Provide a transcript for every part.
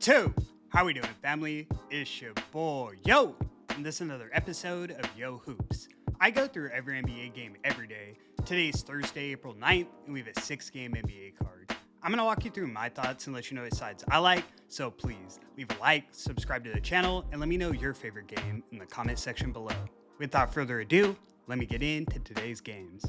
2. How we doing, family? It's your boy, Yo, and this is another episode of YoHoops. I go through every NBA game every day. Today's Thursday, April 9th, and we have a 6-game NBA card. I'm going to walk you through my thoughts and let you know what sides I like, so please leave a like, subscribe to the channel, and let me know your favorite game in the comment section below. Without further ado, let me get into today's games.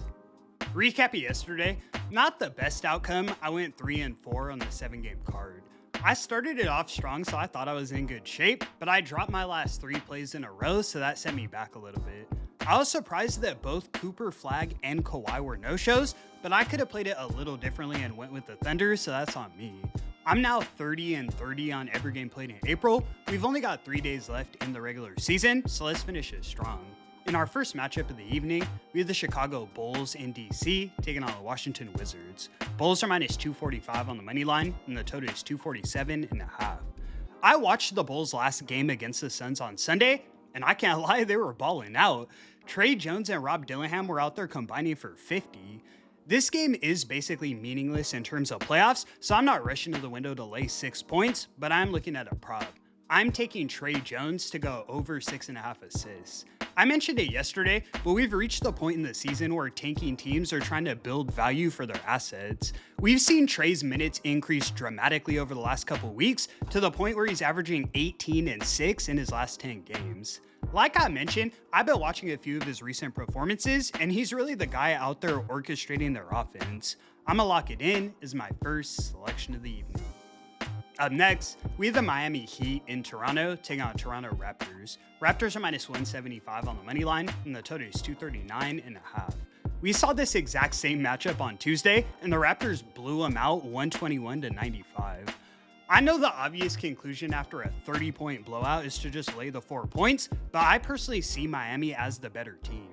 Recapping yesterday, not the best outcome. I went 3-4 on the 7-game card. I started it off strong, so I thought I was in good shape, but I dropped my last 3 plays in a row, so that set me back a little bit. I was surprised that both Cooper, Flag, and Kawhi were no-shows, but I could have played it a little differently and went with the Thunder, so that's on me. I'm now 30-30 on every game played in April. We've only got 3 days left in the regular season, so let's finish it strong. In our first matchup of the evening, we have the Chicago Bulls in DC taking on the Washington Wizards. Bulls are minus 245 on the money line, and the total is 247.5. I watched the Bulls' last game against the Suns on Sunday, and I can't lie, they were balling out. Trey Jones and Rob Dillingham were out there combining for 50. This game is basically meaningless in terms of playoffs, so I'm not rushing to the window to lay 6 points, but I'm looking at a prop. I'm taking Trey Jones to go over 6.5 assists. I mentioned it yesterday, but we've reached the point in the season where tanking teams are trying to build value for their assets. We've seen Trey's minutes increase dramatically over the last couple weeks to the point where he's averaging 18 and 6 in his last 10 games. Like I mentioned, I've been watching a few of his recent performances, and he's really the guy out there orchestrating their offense. I'm gonna lock it in as my first selection of the evening. Up next, we have the Miami Heat in Toronto taking on Toronto Raptors. Raptors are minus 175 on the money line, and the total is 239.5. We saw this exact same matchup on Tuesday, and the Raptors blew them out 121-95. I know the obvious conclusion after a 30-point blowout is to just lay the 4 points, but I personally see Miami as the better team.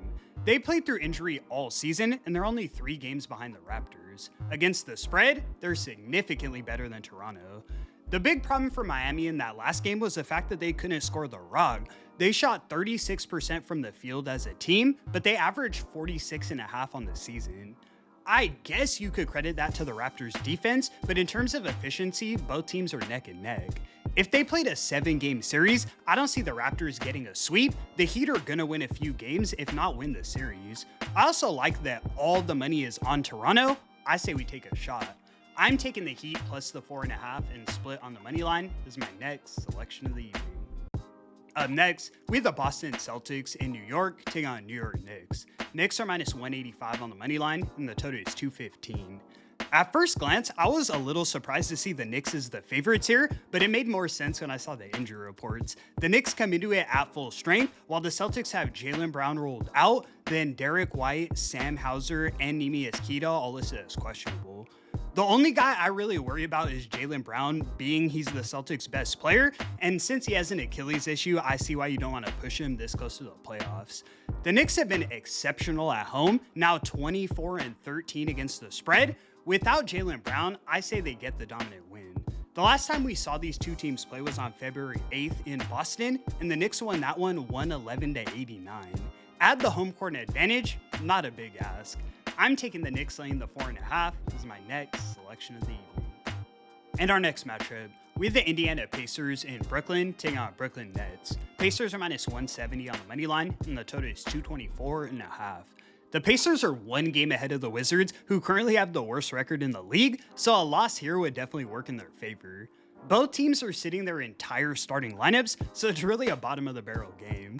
They played through injury all season, and they're only 3 games behind the Raptors. Against the spread, they're significantly better than Toronto. The big problem for Miami in that last game was the fact that they couldn't score the rock. They shot 36% from the field as a team, but they averaged 46.5 on the season. I guess you could credit that to the Raptors' defense, but in terms of efficiency, both teams are neck and neck. If they played a 7-game series, I don't see the Raptors getting a sweep. The Heat are gonna win a few games, if not win the series. I also like that all the money is on Toronto. I say we take a shot. I'm taking the Heat plus the 4.5 and split on the money line as my next selection of the evening. Up next, we have the Boston Celtics in New York taking on New York Knicks. Knicks are minus 185 on the money line, and the total is 215. At first glance, I was a little surprised to see the Knicks as the favorites here, but it made more sense when I saw the injury reports. The Knicks come into it at full strength, while the Celtics have Jaylen Brown ruled out, then Derek White, Sam Hauser, and Neemias Queta all listed as questionable. The only guy I really worry about is Jaylen Brown, being he's the Celtics' best player, and since he has an Achilles issue, I see why you don't want to push him this close to the playoffs. The Knicks have been exceptional at home, now 24-13 against the spread. Without Jaylen Brown, I say they get the dominant win. The last time we saw these two teams play was on February 8th in Boston, and the Knicks won that one 111-89. Add the home court advantage, not a big ask. I'm taking the Knicks laying the 4.5 as my next selection of the evening. And our next matchup, we have the Indiana Pacers in Brooklyn taking on Brooklyn Nets. Pacers are minus 170 on the money line, and the total is 224.5. The Pacers are 1 game ahead of the Wizards, who currently have the worst record in the league, so a loss here would definitely work in their favor. Both teams are sitting their entire starting lineups, so it's really a bottom-of-the-barrel game.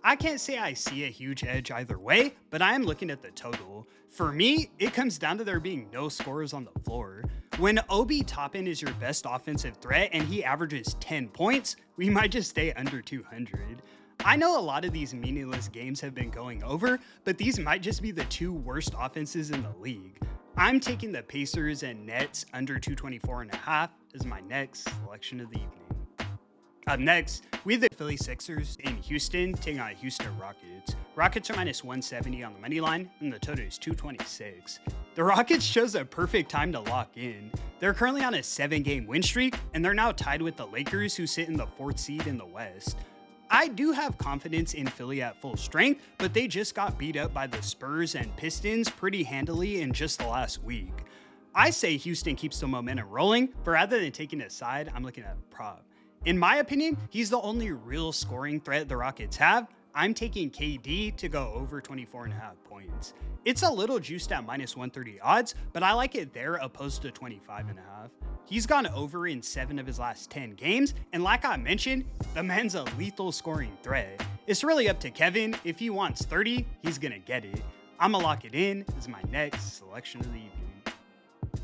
I can't say I see a huge edge either way, but I am looking at the total. For me, it comes down to there being no scorers on the floor. When Obi Toppin is your best offensive threat and he averages 10 points, we might just stay under 200. I know a lot of these meaningless games have been going over, but these might just be the 2 worst offenses in the league. I'm taking the Pacers and Nets under 224.5 as my next selection of the evening. Up next, we have the Philly Sixers in Houston taking on Houston Rockets. Rockets are minus 170 on the money line, and the total is 226. The Rockets chose a perfect time to lock in. They're currently on a 7-game win streak, and they're now tied with the Lakers, who sit in the 4th seed in the West. I do have confidence in Philly at full strength, but they just got beat up by the Spurs and Pistons pretty handily in just the last week. I say Houston keeps the momentum rolling, but rather than taking a side, I'm looking at a prop. In my opinion, he's the only real scoring threat the Rockets have. I'm taking KD to go over 24.5 points. It's a little juiced at minus 130 odds, but I like it there opposed to 25.5. He's gone over in 7 of his last 10 games, and like I mentioned, the man's a lethal scoring threat. It's really up to Kevin. If he wants 30, he's gonna get it. I'ma lock it in as my next selection of the evening.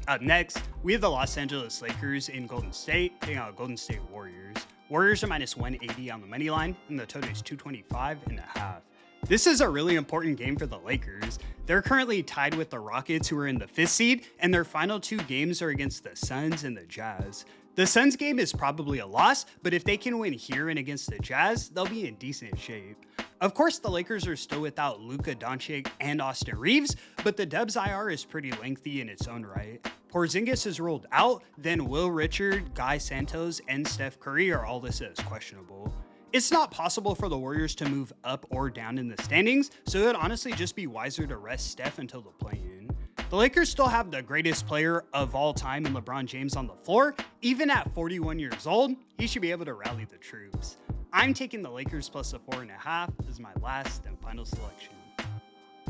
Up next, we have the Los Angeles Lakers in Golden State taking out Golden State Warriors. Warriors are minus 180 on the money line, and the total is 225.5. This is a really important game for the Lakers. They're currently tied with the Rockets, who are in the 5th seed, and their final 2 games are against the Suns and the Jazz. The Suns game is probably a loss, but if they can win here and against the Jazz, they'll be in decent shape. Of course, the Lakers are still without Luka Doncic and Austin Reeves, but the Dubs IR is pretty lengthy in its own right. Porzingis is ruled out, then Will Richard, Guy Santos, and Steph Curry are all listed as questionable. It's not possible for the Warriors to move up or down in the standings, so it would honestly just be wiser to rest Steph until the play-in. The Lakers still have the greatest player of all time in LeBron James on the floor. Even at 41 years old, he should be able to rally the troops. I'm taking the Lakers plus a 4.5 as my last and final selection.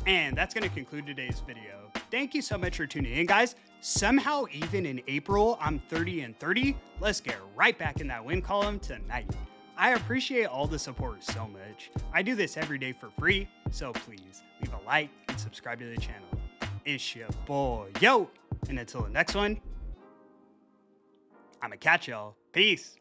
And that's going to conclude today's video. Thank you so much for tuning in, guys. Somehow, even in April, I'm 30-30. Let's get right back in that win column tonight. I appreciate all the support so much. I do this every day for free, so please leave a like and subscribe to the channel. It's your boy, Yo! And until the next one, I'ma catch y'all. Peace.